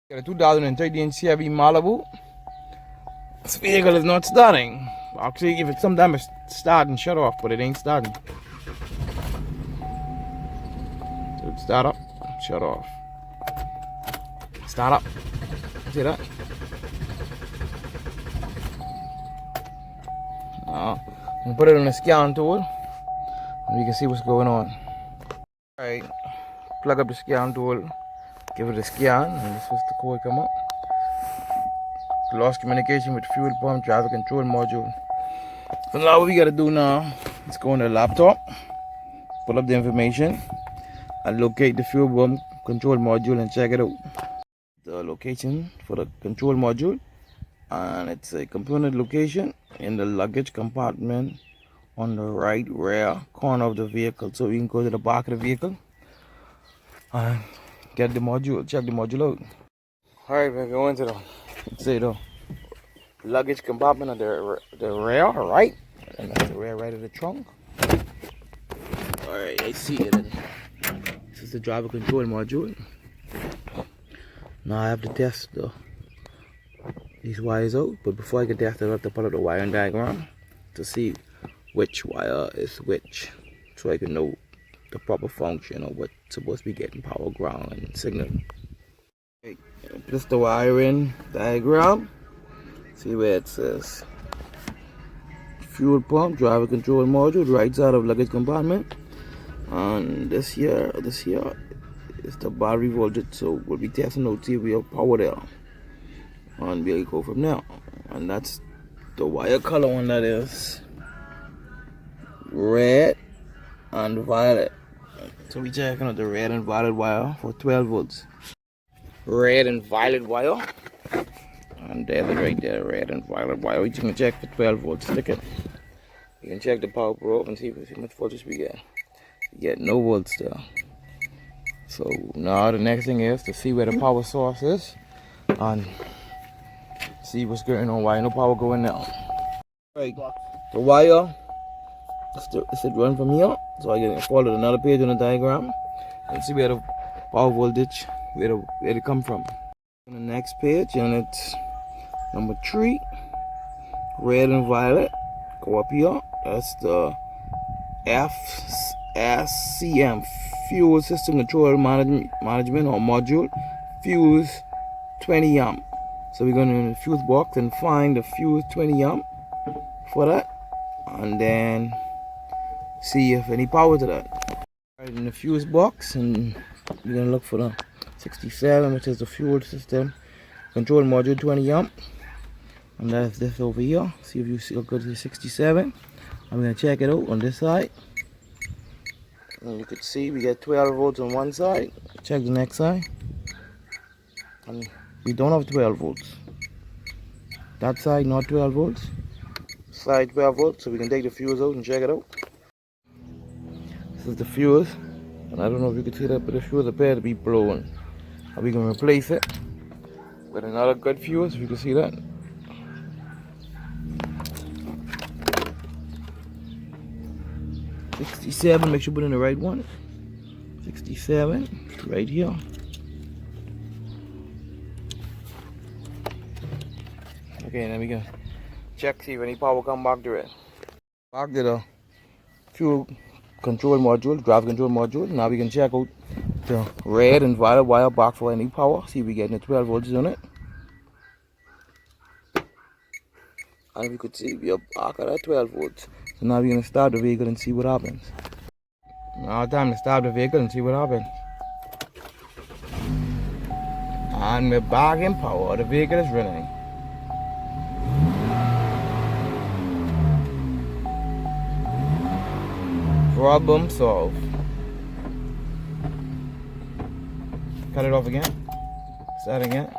Got a 2013 Chevy Malibu. This vehicle is not starting. Actually, if it's sometimes it's starting, shut off, but it ain't starting. So it start up, shut off. Start up. See that? I'm gonna put it on the scan tool, and we can see what's going on. Alright, plug up the scan tool, give it a scan, and this was the code come up. Lost communication with fuel pump, traffic control module. So now what we gotta do now is go on the laptop, pull up the information, and locate the fuel pump control module and check it out. The location for the control module, and it's a component location in the luggage compartment on the right rear corner of the vehicle. So we can go to the back of the vehicle and get the module, check the module out. Alright, we're going to the luggage compartment of the rear right, and that's the rear right of the trunk. Alright, I see it. This is the driver control module. Now I have to test these wires out, but before I can test it, I have to put up the wiring diagram to see which wire is which, so I can know the proper function of what's supposed to be getting power, ground, and signal. Okay, this is the wiring diagram. See where it says fuel pump, driver control module, right side of luggage compartment, and this here is the battery voltage. So we'll be testing out, see if we have power there, and we'll go from there. And that's the wire color one, that is red and violet. So we checking out the red and violet wire for 12 volts. Red and violet wire, and there's it right there, red and violet wire. We can check for 12 volts. Stick it. You can check the power probe and see how much voltage we get. You get no volts there. So now the next thing is to see where the power source is and see what's going on. Why no power going now? Right, the wire is it run from here, so I can follow another page on the diagram and see where the power voltage, where it come from. On the next page, and it's number 3, red and violet. Go up here. That's the FSCM, fuel system control management or module, fuse 20 amp. So we're going to in the fuse box and find the fuse 20 amp for that, and then see if any power to that. Right in the fuse box, and we're going to look for the 67, which is the fuel system control module 20 amp, and that's this over here. See if you see, go to the 67. I'm going to check it out on this side, and you can see we get 12 volts on one side. Check the next side, and we don't have 12 volts. That side not 12 volts, side 12 volts. So we can take the fuse out and check it out. This is the fuse, and I don't know if you can see that, but the fuse appears to be blown. And we can replace it with another good fuse, if you can see that. $67, make sure you put in the right one. 67, right here. Okay, then we can check, see if any power come back to it. Back to the fuel control module, drive control module. Now we can check out the red and violet wire back for any power. See if we get the 12 volts on it. And we could see we are back at 12 volts. So now we're going to start the vehicle and see what happens. Now time to start the vehicle and see what happens. And we're back in power. The vehicle is running. Problem solved. Cut it off again. Start again.